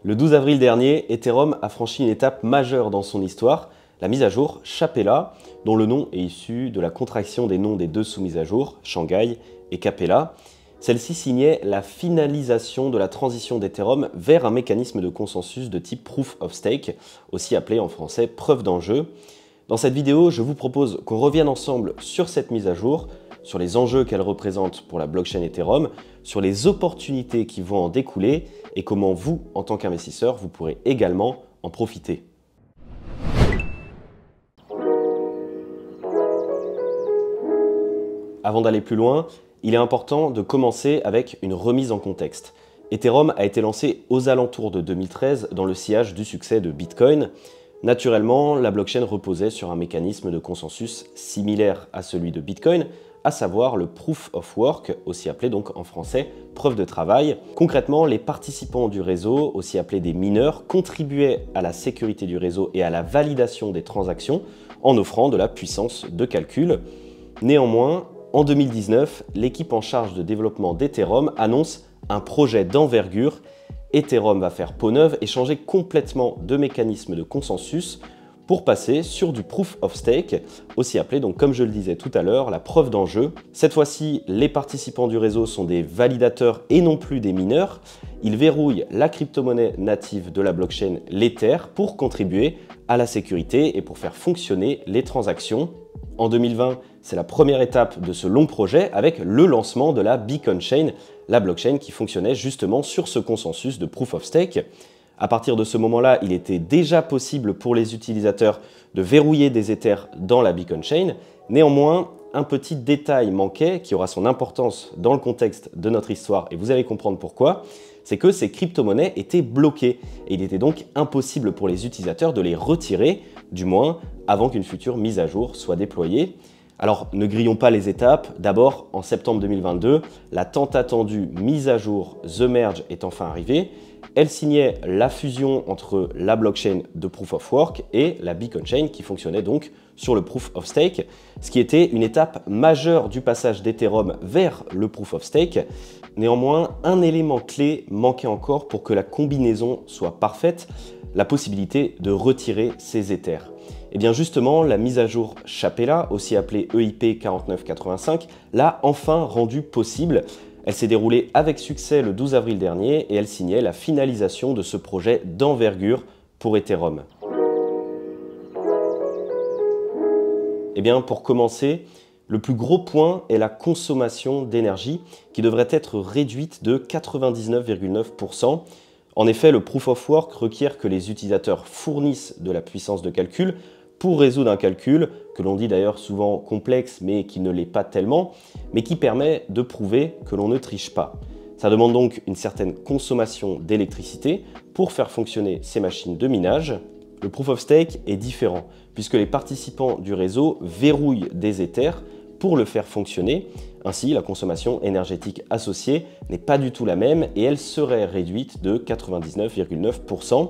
Le 12 avril dernier, Ethereum a franchi une étape majeure dans son histoire, la mise à jour Chapella, dont le nom est issu de la contraction des noms des deux sous-mises à jour, Shanghai et Capella. Celle-ci signait la finalisation de la transition d'Ethereum vers un mécanisme de consensus de type Proof of Stake, aussi appelé en français preuve d'enjeu. Dans cette vidéo, je vous propose qu'on revienne ensemble sur cette mise à jour, sur les enjeux qu'elle représente pour la blockchain Ethereum, sur les opportunités qui vont en découler et comment vous, en tant qu'investisseur, vous pourrez également en profiter. Avant d'aller plus loin, il est important de commencer avec une remise en contexte. Ethereum a été lancé aux alentours de 2013 dans le sillage du succès de Bitcoin. Naturellement, la blockchain reposait sur un mécanisme de consensus similaire à celui de Bitcoin, à savoir le Proof of Work, aussi appelé donc en français preuve de travail. Concrètement, les participants du réseau, aussi appelés des mineurs, contribuaient à la sécurité du réseau et à la validation des transactions en offrant de la puissance de calcul. Néanmoins, en 2019, l'équipe en charge de développement d'Ethereum annonce un projet d'envergure. Ethereum va faire peau neuve et changer complètement de mécanisme de consensus pour passer sur du Proof of Stake, aussi appelé, donc, comme je le disais tout à l'heure, la preuve d'enjeu. Cette fois-ci, les participants du réseau sont des validateurs et non plus des mineurs. Ils verrouillent la crypto-monnaie native de la blockchain, l'Ether, pour contribuer à la sécurité et pour faire fonctionner les transactions. En 2020, c'est la première étape de ce long projet avec le lancement de la Beacon Chain, la blockchain qui fonctionnait justement sur ce consensus de Proof of Stake. À partir de ce moment-là, il était déjà possible pour les utilisateurs de verrouiller des Ethers dans la Beacon Chain. Néanmoins, un petit détail manquait qui aura son importance dans le contexte de notre histoire et vous allez comprendre pourquoi, c'est que ces crypto-monnaies étaient bloquées et il était donc impossible pour les utilisateurs de les retirer, du moins avant qu'une future mise à jour soit déployée. Alors ne grillons pas les étapes. D'abord, en septembre 2022, la tant attendue mise à jour The Merge est enfin arrivée. Elle signait la fusion entre la blockchain de Proof of Work et la Beacon Chain qui fonctionnait donc sur le Proof of Stake, ce qui était une étape majeure du passage d'Ethereum vers le Proof of Stake. Néanmoins, un élément clé manquait encore pour que la combinaison soit parfaite, la possibilité de retirer ces Ethers. Et bien justement, la mise à jour Chapella, aussi appelée EIP 4985, l'a enfin rendue possible. Elle s'est déroulée avec succès le 12 avril dernier et elle signait la finalisation de ce projet d'envergure pour Ethereum. Et bien pour commencer, le plus gros point est la consommation d'énergie qui devrait être réduite de 99,9%. En effet, le Proof of Work requiert que les utilisateurs fournissent de la puissance de calcul pour résoudre un calcul, que l'on dit d'ailleurs souvent complexe mais qui ne l'est pas tellement, mais qui permet de prouver que l'on ne triche pas. Ça demande donc une certaine consommation d'électricité pour faire fonctionner ces machines de minage. Le Proof of Stake est différent, puisque les participants du réseau verrouillent des Ethers pour le faire fonctionner. Ainsi, la consommation énergétique associée n'est pas du tout la même et elle serait réduite de 99,9%.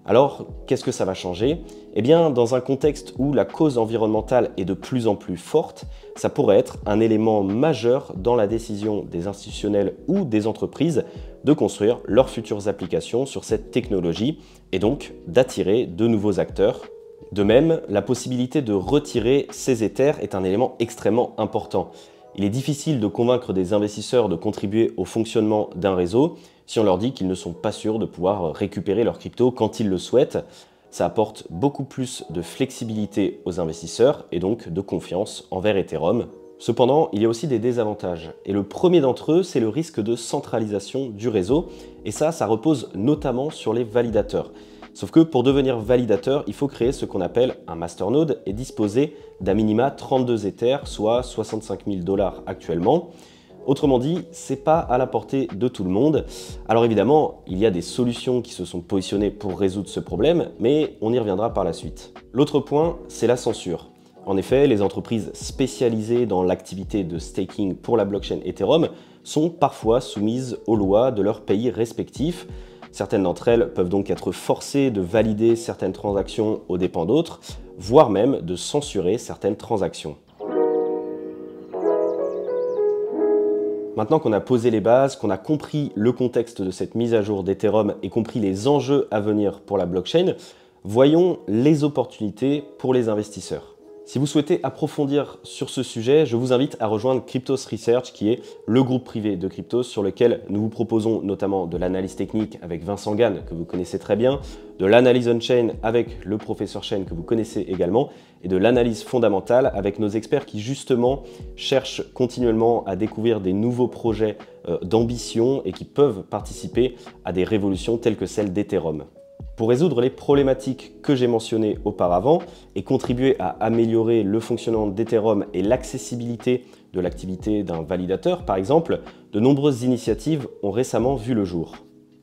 Alors, qu'est-ce que ça va changer? Eh bien, dans un contexte où la cause environnementale est de plus en plus forte, ça pourrait être un élément majeur dans la décision des institutionnels ou des entreprises de construire leurs futures applications sur cette technologie et donc d'attirer de nouveaux acteurs. De même, la possibilité de retirer ces Ethers est un élément extrêmement important. Il est difficile de convaincre des investisseurs de contribuer au fonctionnement d'un réseau si on leur dit qu'ils ne sont pas sûrs de pouvoir récupérer leur crypto quand ils le souhaitent. Ça apporte beaucoup plus de flexibilité aux investisseurs et donc de confiance envers Ethereum. Cependant, il y a aussi des désavantages. Et le premier d'entre eux, c'est le risque de centralisation du réseau. Et ça repose notamment sur les validateurs. Sauf que pour devenir validateur, il faut créer ce qu'on appelle un masternode et disposer d'à minima 32 Ethers, soit 65 000 $ actuellement. Autrement dit, c'est pas à la portée de tout le monde. Alors évidemment, il y a des solutions qui se sont positionnées pour résoudre ce problème, mais on y reviendra par la suite. L'autre point, c'est la censure. En effet, les entreprises spécialisées dans l'activité de staking pour la blockchain Ethereum sont parfois soumises aux lois de leurs pays respectifs. Certaines d'entre elles peuvent donc être forcées de valider certaines transactions aux dépens d'autres, voire même de censurer certaines transactions. Maintenant qu'on a posé les bases, qu'on a compris le contexte de cette mise à jour d'Ethereum et compris les enjeux à venir pour la blockchain, voyons les opportunités pour les investisseurs. Si vous souhaitez approfondir sur ce sujet, je vous invite à rejoindre Cryptos Research, qui est le groupe privé de Cryptos sur lequel nous vous proposons notamment de l'analyse technique avec Vincent Gann, que vous connaissez très bien, de l'analyse on-chain avec le professeur Chen, que vous connaissez également, et de l'analyse fondamentale avec nos experts qui justement cherchent continuellement à découvrir des nouveaux projets d'ambition et qui peuvent participer à des révolutions telles que celle d'Ethereum. Pour résoudre les problématiques que j'ai mentionnées auparavant et contribuer à améliorer le fonctionnement d'Ethereum et l'accessibilité de l'activité d'un validateur, par exemple, de nombreuses initiatives ont récemment vu le jour.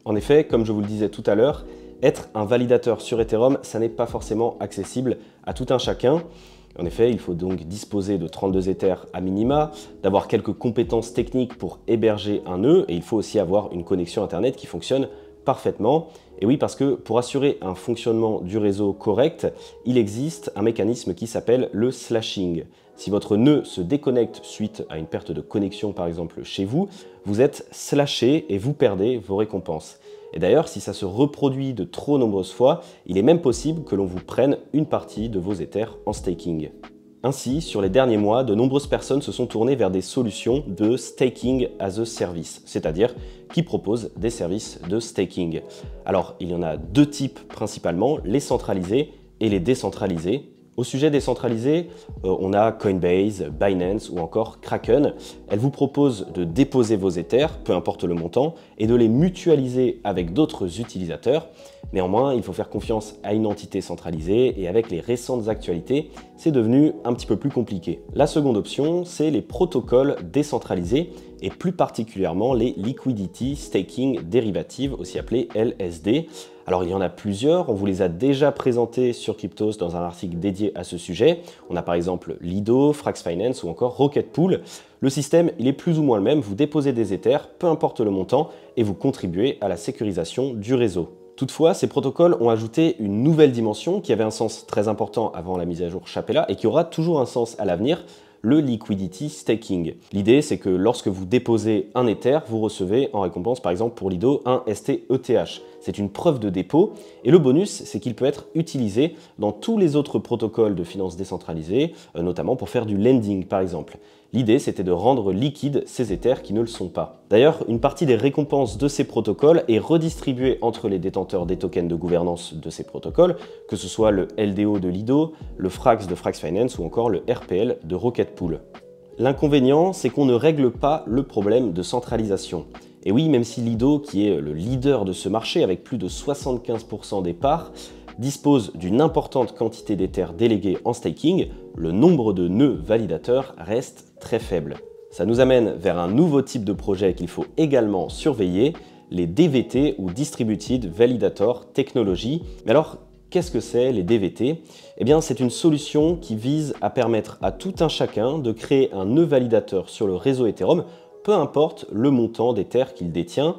En effet, comme je vous le disais tout à l'heure, être un validateur sur Ethereum, ça n'est pas forcément accessible à tout un chacun. En effet, il faut donc disposer de 32 Ethers à minima, d'avoir quelques compétences techniques pour héberger un nœud, et il faut aussi avoir une connexion Internet qui fonctionne parfaitement. Et oui, parce que pour assurer un fonctionnement du réseau correct, il existe un mécanisme qui s'appelle le slashing. Si votre nœud se déconnecte suite à une perte de connexion par exemple chez vous, vous êtes slashé et vous perdez vos récompenses. Et d'ailleurs, si ça se reproduit de trop nombreuses fois, il est même possible que l'on vous prenne une partie de vos Ethers en staking. Ainsi, sur les derniers mois, de nombreuses personnes se sont tournées vers des solutions de staking as a service, c'est-à-dire qui proposent des services de staking. Alors, il y en a deux types principalement, les centralisés et les décentralisés. Au sujet décentralisé, on a Coinbase, Binance ou encore Kraken. Elles vous proposent de déposer vos Ethers, peu importe le montant, et de les mutualiser avec d'autres utilisateurs. Néanmoins, il faut faire confiance à une entité centralisée et avec les récentes actualités, c'est devenu un petit peu plus compliqué. La seconde option, c'est les protocoles décentralisés et plus particulièrement les Liquidity Staking Derivatives, aussi appelés LSD. Alors il y en a plusieurs, on vous les a déjà présentés sur Cryptos dans un article dédié à ce sujet. On a par exemple Lido, Frax Finance ou encore Rocket Pool. Le système, il est plus ou moins le même, vous déposez des Ethers, peu importe le montant, et vous contribuez à la sécurisation du réseau. Toutefois, ces protocoles ont ajouté une nouvelle dimension qui avait un sens très important avant la mise à jour Chapella et qui aura toujours un sens à l'avenir, le liquidity staking. L'idée, c'est que lorsque vous déposez un Ether, vous recevez en récompense, par exemple pour Lido, un STETH. C'est une preuve de dépôt et le bonus, c'est qu'il peut être utilisé dans tous les autres protocoles de finance décentralisée, notamment pour faire du lending par exemple. L'idée, c'était de rendre liquides ces Ethers qui ne le sont pas. D'ailleurs, une partie des récompenses de ces protocoles est redistribuée entre les détenteurs des tokens de gouvernance de ces protocoles, que ce soit le LDO de Lido, le Frax de Frax Finance ou encore le RPL de Rocket Pool. L'inconvénient, c'est qu'on ne règle pas le problème de centralisation. Et oui, même si Lido, qui est le leader de ce marché avec plus de 75% des parts, dispose d'une importante quantité d'Ethers délégués en staking, le nombre de nœuds validateurs reste très faible. Ça nous amène vers un nouveau type de projet qu'il faut également surveiller, les DVT ou Distributed Validator Technology. Mais alors, qu'est-ce que c'est les DVT? Eh bien, c'est une solution qui vise à permettre à tout un chacun de créer un nœud validateur sur le réseau Ethereum, peu importe le montant d'Ether qu'il détient.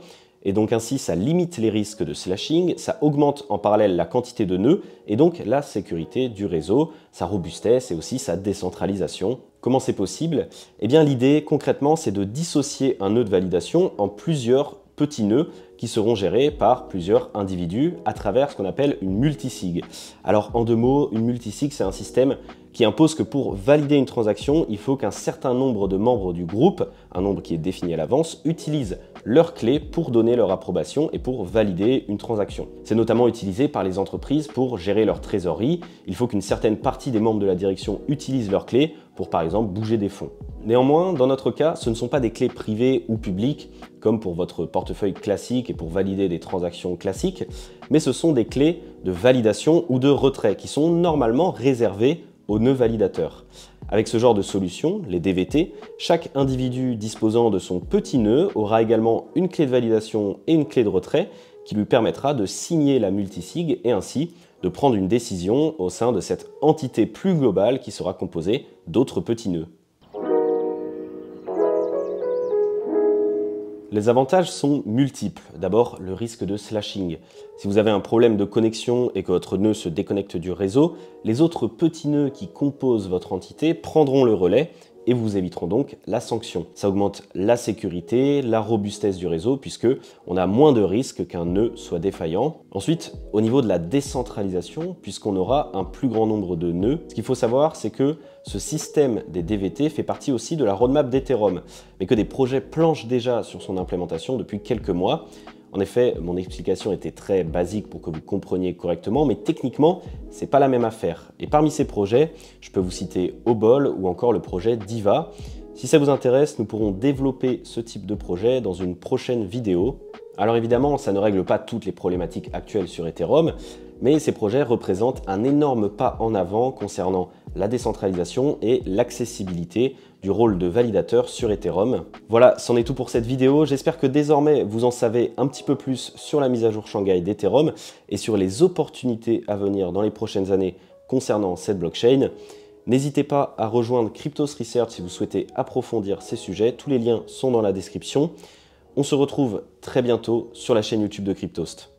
Et donc ainsi, ça limite les risques de slashing, ça augmente en parallèle la quantité de nœuds et donc la sécurité du réseau, sa robustesse et aussi sa décentralisation. Comment c'est possible? Eh bien l'idée concrètement, c'est de dissocier un nœud de validation en plusieurs petits nœuds qui seront gérés par plusieurs individus à travers ce qu'on appelle une multisig. Alors en deux mots, une multisig, c'est un système qui impose que pour valider une transaction, il faut qu'un certain nombre de membres du groupe, un nombre qui est défini à l'avance, utilisent leurs clés pour donner leur approbation et pour valider une transaction. C'est notamment utilisé par les entreprises pour gérer leur trésorerie. Il faut qu'une certaine partie des membres de la direction utilisent leurs clés pour par exemple bouger des fonds. Néanmoins, dans notre cas, ce ne sont pas des clés privées ou publiques, comme pour votre portefeuille classique et pour valider des transactions classiques, mais ce sont des clés de validation ou de retrait qui sont normalement réservées aux nœuds validateurs. Avec ce genre de solution, les DVT, chaque individu disposant de son petit nœud aura également une clé de validation et une clé de retrait qui lui permettra de signer la multisig et ainsi de prendre une décision au sein de cette entité plus globale qui sera composée d'autres petits nœuds. Les avantages sont multiples. D'abord, le risque de slashing. Si vous avez un problème de connexion et que votre nœud se déconnecte du réseau, les autres petits nœuds qui composent votre entité prendront le relais et vous éviteront donc la sanction. Ça augmente la sécurité, la robustesse du réseau puisque on a moins de risques qu'un nœud soit défaillant. Ensuite, au niveau de la décentralisation, puisqu'on aura un plus grand nombre de nœuds, ce qu'il faut savoir, c'est que ce système des DVT fait partie aussi de la roadmap d'Ethereum, mais que des projets planchent déjà sur son implémentation depuis quelques mois. En effet, mon explication était très basique pour que vous compreniez correctement, mais techniquement, c'est pas la même affaire. Et parmi ces projets, je peux vous citer Obol ou encore le projet Diva. Si ça vous intéresse, nous pourrons développer ce type de projet dans une prochaine vidéo. Alors évidemment, ça ne règle pas toutes les problématiques actuelles sur Ethereum, mais ces projets représentent un énorme pas en avant concernant la décentralisation et l'accessibilité du rôle de validateur sur Ethereum. Voilà, c'en est tout pour cette vidéo. J'espère que désormais vous en savez un petit peu plus sur la mise à jour Shanghai d'Ethereum et sur les opportunités à venir dans les prochaines années concernant cette blockchain. N'hésitez pas à rejoindre Cryptos Research si vous souhaitez approfondir ces sujets. Tous les liens sont dans la description. On se retrouve très bientôt sur la chaîne YouTube de Cryptost.